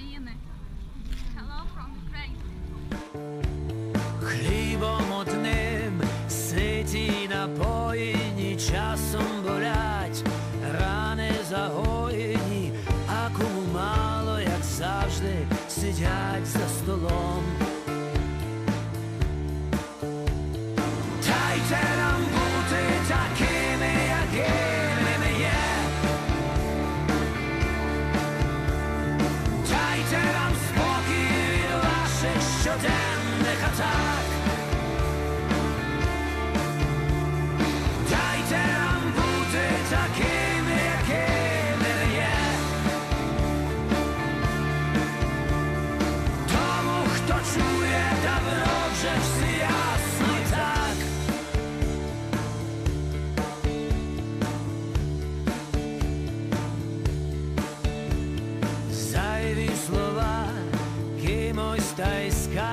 України. Hello from Ukraine. Хлібом одним ситі напоїні, часом болять, рани загоєні, а кому мало, як завжди, сидять за столом. Дайте нам бути такими, якими ми є. Дайте нам спокій від ваших щоденних атак. Дайте нам бути такими, якими ми є. Тому, хто чує, давно вже всі ясно і так. Зайві слова кимось та й скажуть.